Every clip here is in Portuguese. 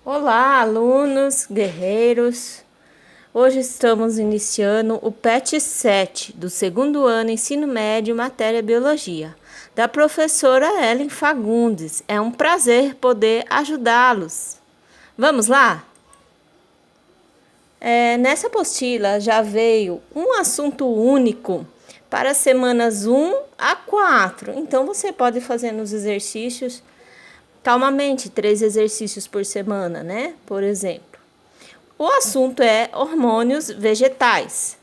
Olá, alunos, guerreiros! Hoje estamos iniciando o PET 7 do segundo ano Ensino Médio, matéria Biologia, da professora Ellen Fagundes. É um prazer poder ajudá-los. Vamos lá? Nessa apostila já veio um assunto único para as semanas 1 a 4. Então, você pode fazer nos exercícios calmamente, 3 exercícios por semana, né? Por exemplo. O assunto é hormônios vegetais.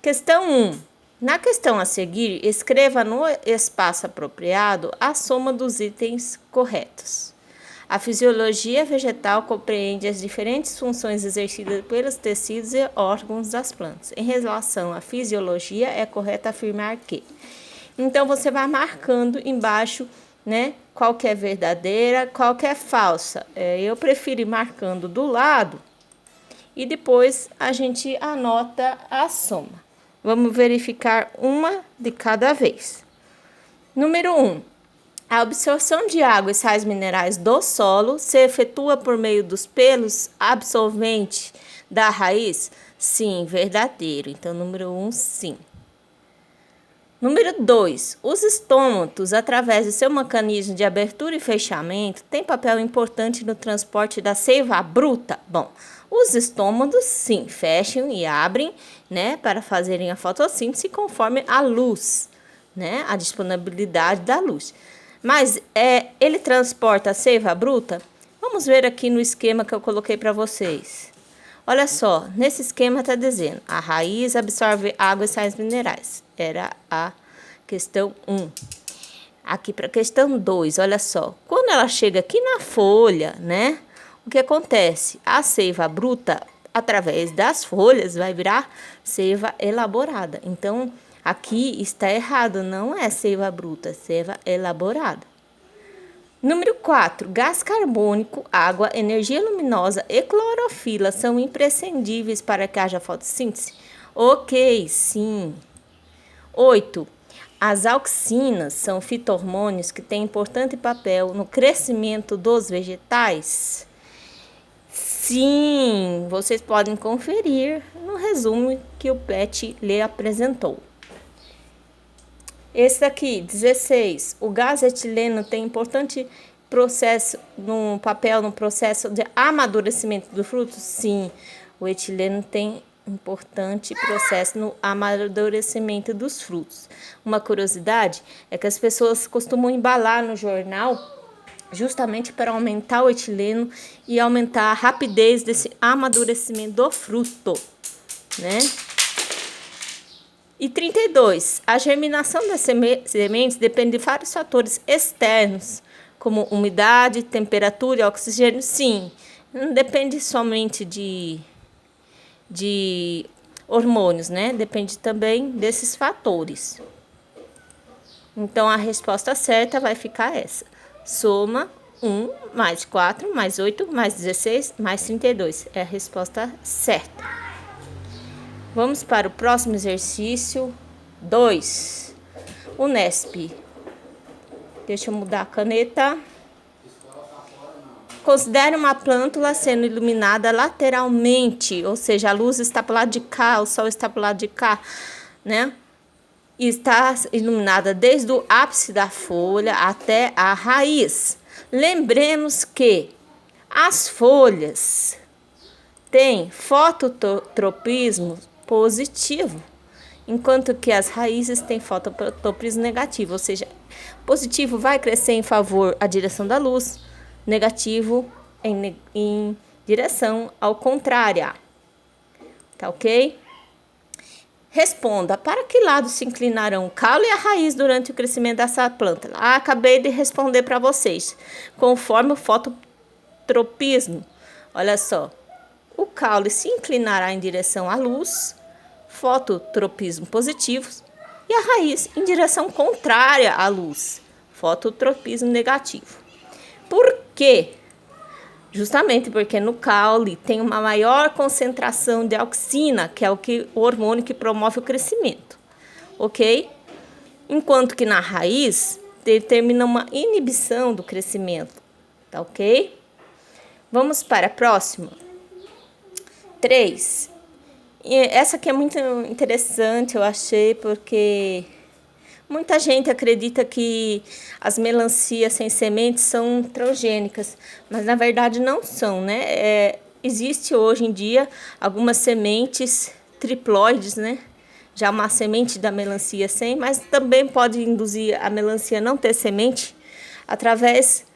Questão 1. Na questão a seguir, escreva no espaço apropriado a soma dos itens corretos. A fisiologia vegetal compreende as diferentes funções exercidas pelos tecidos e órgãos das plantas. Em relação à fisiologia, é correto afirmar que. Então, você vai marcando embaixo, né, qual que é verdadeira, qual que é falsa. Eu prefiro ir marcando do lado e depois a gente anota a soma. Vamos verificar uma de cada vez. Número 1. A absorção de água e sais minerais do solo se efetua por meio dos pelos absorventes da raiz? Sim, verdadeiro. Então, número 1, sim. Número 2. Os estômatos, através de seu mecanismo de abertura e fechamento, têm papel importante no transporte da seiva bruta? Bom, os estômatos, sim, fecham e abrem, né, para fazerem a fotossíntese conforme a luz, né, a disponibilidade da luz. Mas ele transporta a seiva bruta? Vamos ver aqui no esquema que eu coloquei para vocês. Olha só, nesse esquema está dizendo, a raiz absorve água e sais minerais. Era a questão 1. Aqui para a questão 2, olha só. Quando ela chega aqui na folha, né? O que acontece? A seiva bruta, através das folhas, vai virar seiva elaborada. Então, aqui está errado, não é seiva bruta, é seiva elaborada. Número 4. Gás carbônico, água, energia luminosa e clorofila são imprescindíveis para que haja fotossíntese? Ok, sim. 8. As auxinas são fito-hormônios que têm importante papel no crescimento dos vegetais? Sim, vocês podem conferir no resumo que o PET lhe apresentou. Esse aqui, 16. O gás etileno tem importante papel no processo de amadurecimento do fruto? Sim, o etileno tem importante processo no amadurecimento dos frutos. Uma curiosidade é que as pessoas costumam embalar no jornal justamente para aumentar o etileno e aumentar a rapidez desse amadurecimento do fruto, né? E 32. A germinação das sementes depende de vários fatores externos, como umidade, temperatura e oxigênio. Sim, não depende somente de hormônios, né? Depende também desses fatores. Então, a resposta certa vai ficar essa. Soma 1 mais 4 mais 8 mais 16 mais 32. É a resposta certa. Vamos para o próximo exercício 2. Unesp. Deixa eu mudar a caneta. Considere uma plântula sendo iluminada lateralmente, ou seja, a luz está para o lado de cá, o sol está para o lado de cá, né? E está iluminada desde o ápice da folha até a raiz. Lembremos que as folhas têm fototropismo positivo, enquanto que as raízes têm fototropismo negativo, ou seja, positivo vai crescer em favor à direção da luz, negativo em direção ao contrário. Tá ok? Responda, para que lado se inclinarão o caule e a raiz durante o crescimento dessa planta? Acabei de responder para vocês, conforme o fototropismo. Olha só. O caule se inclinará em direção à luz, fototropismo positivo, e a raiz em direção contrária à luz, fototropismo negativo. Por quê? Justamente porque no caule tem uma maior concentração de auxina, que é o hormônio que promove o crescimento, ok? Enquanto que na raiz determina uma inibição do crescimento, tá ok? Vamos para a próxima. 3. Essa aqui é muito interessante, eu achei, porque muita gente acredita que as melancias sem sementes são transgênicas, mas na verdade não são, né? Existe hoje em dia algumas sementes triploides, né? Já uma semente da melancia sem, mas também pode induzir a melancia a não ter semente através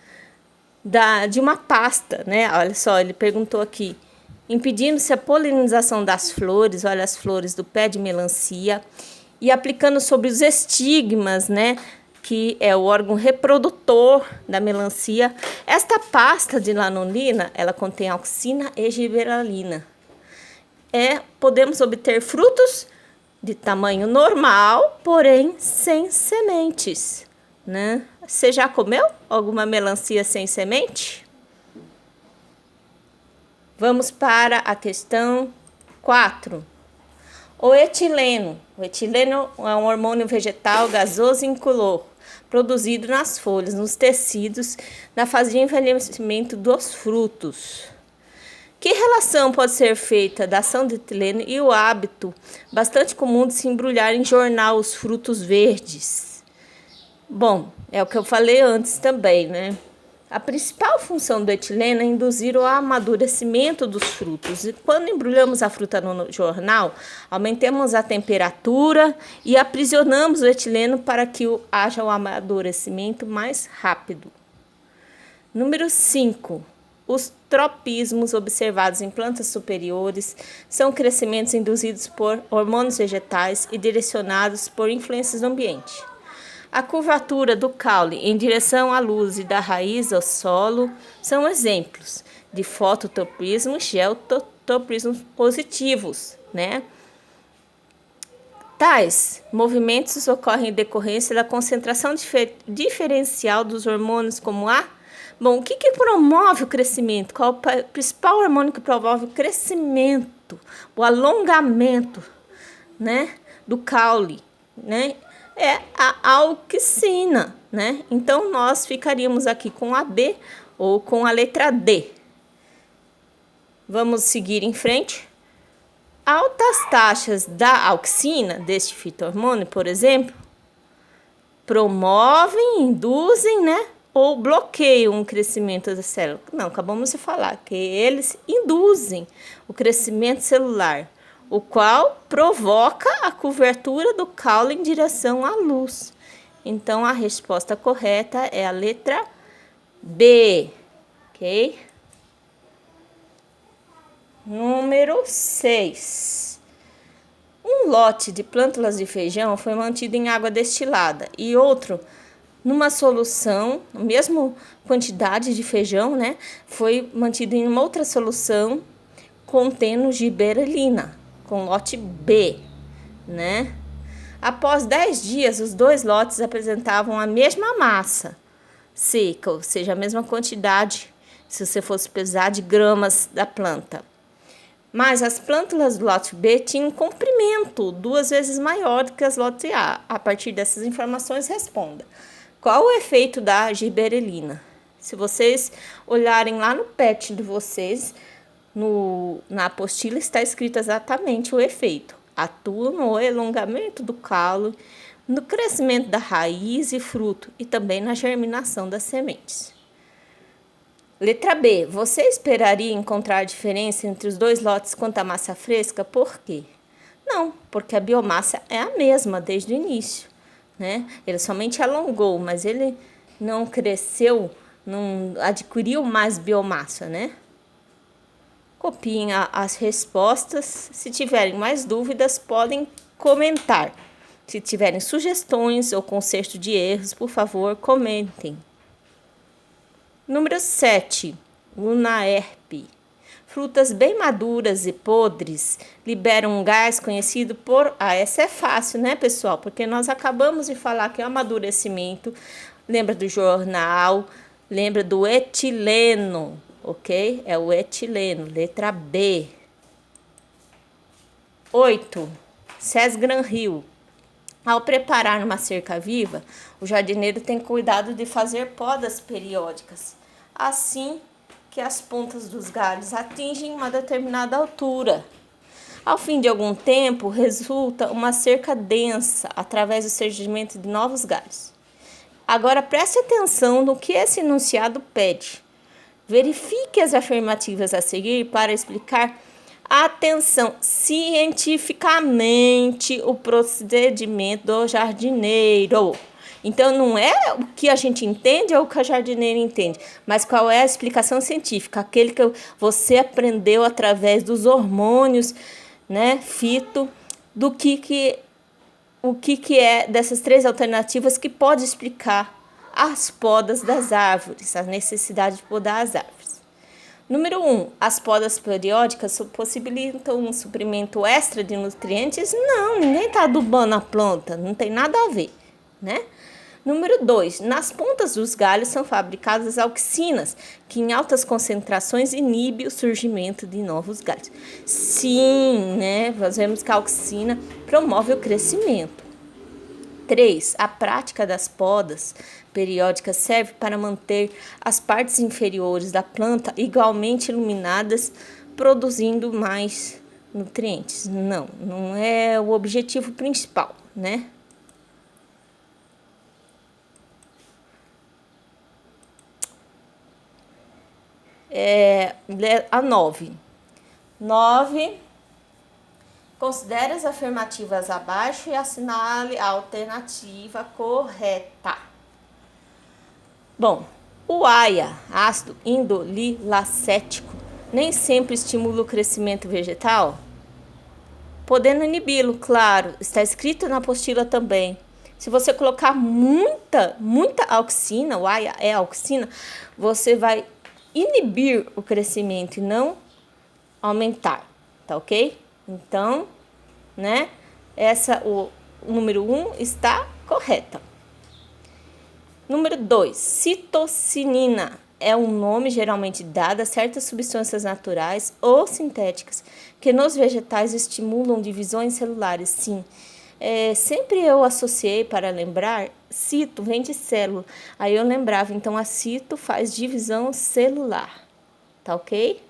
de uma pasta, né? Olha só, ele perguntou aqui, impedindo-se a polinização das flores, olha as flores do pé de melancia, e aplicando sobre os estigmas, né? Que é o órgão reprodutor da melancia. Esta pasta de lanolina, ela contém auxina e gibberellina. Podemos obter frutos de tamanho normal, porém sem sementes, né? Você já comeu alguma melancia sem semente? Vamos para a questão 4. O etileno. O etileno é um hormônio vegetal gasoso e incolor, produzido nas folhas, nos tecidos, na fase de envelhecimento dos frutos. Que relação pode ser feita da ação do etileno e o hábito bastante comum de se embrulhar em jornal os frutos verdes? Bom, é o que eu falei antes também, né? A principal função do etileno é induzir o amadurecimento dos frutos. E quando embrulhamos a fruta no jornal, aumentamos a temperatura e aprisionamos o etileno para que haja um amadurecimento mais rápido. Número 5. Os tropismos observados em plantas superiores são crescimentos induzidos por hormônios vegetais e direcionados por influências do ambiente. A curvatura do caule em direção à luz e da raiz ao solo são exemplos de fototropismo e geotropismo positivos, né? Tais movimentos ocorrem em decorrência da concentração diferencial dos hormônios como a... Bom, o que promove o crescimento? Qual é o principal hormônio que promove o crescimento, o alongamento, né, do caule, né? É a auxina, né? Então, nós ficaríamos aqui com a B ou com a letra D. Vamos seguir em frente. Altas taxas da auxina, deste fito-hormônio, por exemplo, promovem, induzem, né? Ou bloqueiam o crescimento da célula. Não, acabamos de falar que eles induzem o crescimento celular, o qual provoca a curvatura do caule em direção à luz. Então, a resposta correta é a letra B, ok? Número 6. Um lote de plântulas de feijão foi mantido em água destilada e outro numa solução, a mesma quantidade de feijão, né, foi mantido em uma outra solução contendo gibberellina, com lote B, né? Após 10 dias, os dois lotes apresentavam a mesma massa seca, ou seja, a mesma quantidade, se você fosse pesar, de gramas da planta. Mas as plântulas do lote B tinham um comprimento 2 vezes maior do que as lote A. A partir dessas informações, responda. Qual o efeito da gibberellina? Se vocês olharem lá no PET de vocês, na apostila está escrito exatamente o efeito. Atua no alongamento do caule, no crescimento da raiz e fruto e também na germinação das sementes. Letra B. Você esperaria encontrar diferença entre os dois lotes quanto à massa fresca? Por quê? Não, porque a biomassa é a mesma desde o início, né? Ele somente alongou, mas ele não cresceu, não adquiriu mais biomassa, né? Copiem as respostas. Se tiverem mais dúvidas, podem comentar. Se tiverem sugestões ou conserto de erros, por favor, comentem. Número 7. Lunaerp. Frutas bem maduras e podres liberam um gás conhecido por... essa é fácil, né, pessoal? Porque nós acabamos de falar que é o amadurecimento. Lembra do jornal, lembra do etileno, ok? É o etileno, letra B. 8. Sesgranhil. Ao preparar uma cerca viva, o jardineiro tem cuidado de fazer podas periódicas, assim que as pontas dos galhos atingem uma determinada altura. Ao fim de algum tempo, resulta uma cerca densa através do surgimento de novos galhos. Agora preste atenção no que esse enunciado pede. Verifique as afirmativas a seguir para explicar, atenção, cientificamente o procedimento do jardineiro. Então, não é o que a gente entende ou o que a jardineira entende, mas qual é a explicação científica, aquele que você aprendeu através dos hormônios, né, fito, do o que é dessas três alternativas que pode explicar as podas das árvores, a necessidade de podar as árvores. Número 1, as podas periódicas possibilitam um suprimento extra de nutrientes? Não, ninguém está adubando a planta, não tem nada a ver, né? Número 2, nas pontas dos galhos são fabricadas auxinas, que em altas concentrações inibe o surgimento de novos galhos. Sim, né? Nós vemos que a auxina promove o crescimento. 3, a prática das podas periódicas serve para manter as partes inferiores da planta igualmente iluminadas, produzindo mais nutrientes. Não é o objetivo principal, né? A 9. Considere as afirmativas abaixo e assinale a alternativa correta. Bom, o AIA, ácido indolilacético, nem sempre estimula o crescimento vegetal, podendo inibi-lo, claro, está escrito na apostila também. Se você colocar muita auxina, o AIA é auxina, você vai inibir o crescimento e não aumentar, tá ok? Então, né, o número 1 está correta. Número 2, citocinina é um nome geralmente dado a certas substâncias naturais ou sintéticas que nos vegetais estimulam divisões celulares, sim. Sempre eu associei para lembrar, cito vem de célula, aí eu lembrava, então a cito faz divisão celular, tá ok?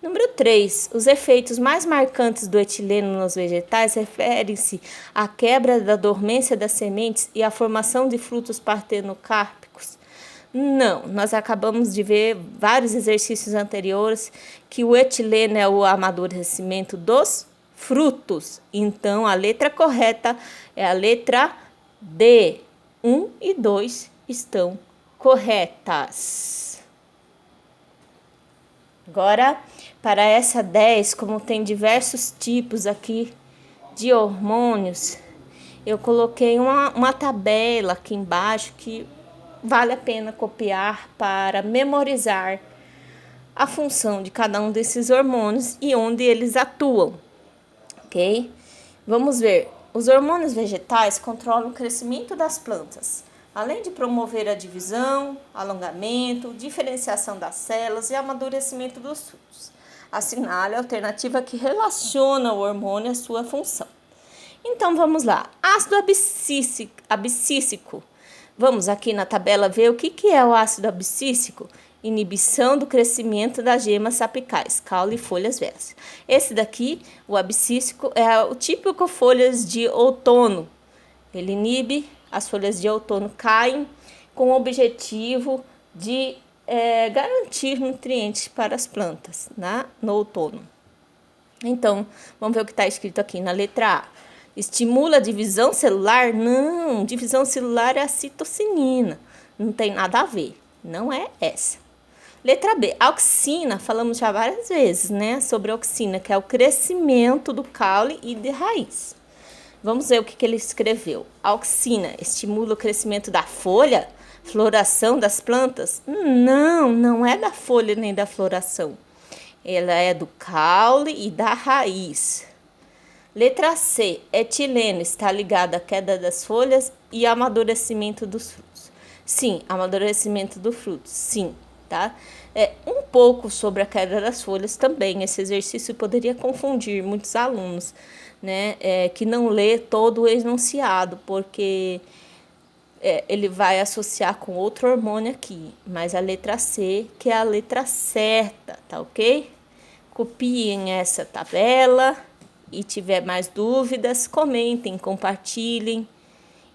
Número 3, os efeitos mais marcantes do etileno nos vegetais referem-se à quebra da dormência das sementes e à formação de frutos partenocárpicos. Não, nós acabamos de ver vários exercícios anteriores que o etileno é o amadurecimento dos frutos. Então, a letra correta é a letra D. 1 e 2 estão corretas. Agora, para essa 10, como tem diversos tipos aqui de hormônios, eu coloquei uma tabela aqui embaixo que vale a pena copiar para memorizar a função de cada um desses hormônios e onde eles atuam, ok? Vamos ver. Os hormônios vegetais controlam o crescimento das plantas, além de promover a divisão, alongamento, diferenciação das células e amadurecimento dos frutos. Assinale a alternativa que relaciona o hormônio à sua função. Então, vamos lá. Ácido abscísico. Vamos aqui na tabela ver o que é o ácido abscísico. Inibição do crescimento das gemas apicais, caule e folhas velhas. Esse daqui, o abscísico, é o típico folhas de outono. Ele inibe, as folhas de outono caem com o objetivo de garantir nutrientes para as plantas, né, no outono. Então, vamos ver o que está escrito aqui na letra A. Estimula a divisão celular? Não, divisão celular é a citocinina. Não tem nada a ver, não é essa. Letra B, auxina, falamos já várias vezes, né, sobre a auxina, que é o crescimento do caule e de raiz. Vamos ver o que ele escreveu. Auxina estimula o crescimento da folha, floração das plantas? Não é da folha nem da floração. Ela é do caule e da raiz. Letra C, etileno está ligado à queda das folhas e amadurecimento dos frutos. Sim, amadurecimento do fruto, sim, tá? Um pouco sobre a queda das folhas também. Esse exercício poderia confundir muitos alunos, né? Que não lê todo o enunciado, porque ele vai associar com outro hormônio aqui, mas a letra C, que é a letra certa, tá ok? Copiem essa tabela e tiver mais dúvidas, comentem, compartilhem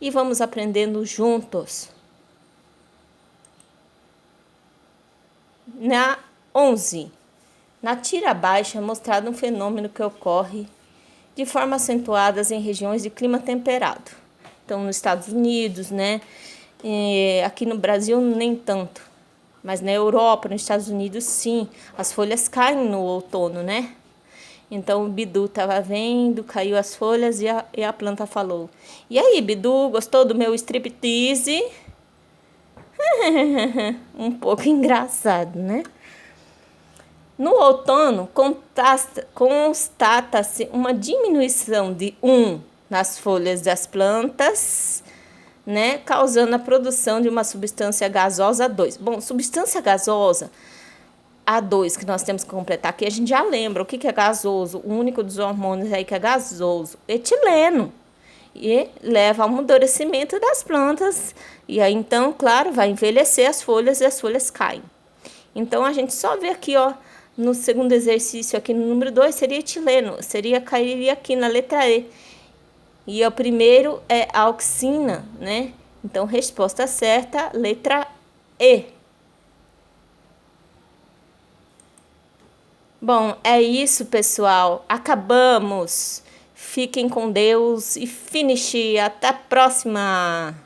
e vamos aprendendo juntos. Na 11, na tira abaixo é mostrado um fenômeno que ocorre de forma acentuada em regiões de clima temperado. Então, nos Estados Unidos, né? Aqui no Brasil, nem tanto. Mas na Europa, nos Estados Unidos, sim. As folhas caem no outono, né? Então, o Bidu estava vendo, caiu as folhas e a planta falou: "E aí, Bidu, gostou do meu striptease?" Um pouco engraçado, né? No outono, constata-se uma diminuição de 1 nas folhas das plantas, né, causando a produção de uma substância gasosa 2. Bom, substância gasosa A2 que nós temos que completar aqui, a gente já lembra o que é gasoso, o único dos hormônios aí que é gasoso, etileno. E leva ao amadurecimento das plantas, e aí então, claro, vai envelhecer as folhas e as folhas caem. Então, a gente só vê aqui, ó, no segundo exercício, aqui no número 2, seria etileno, cairia aqui na letra E. E o primeiro é auxina, né? Então, resposta certa, letra E. Bom, é isso, pessoal. Acabamos. Fiquem com Deus e finish. Até a próxima!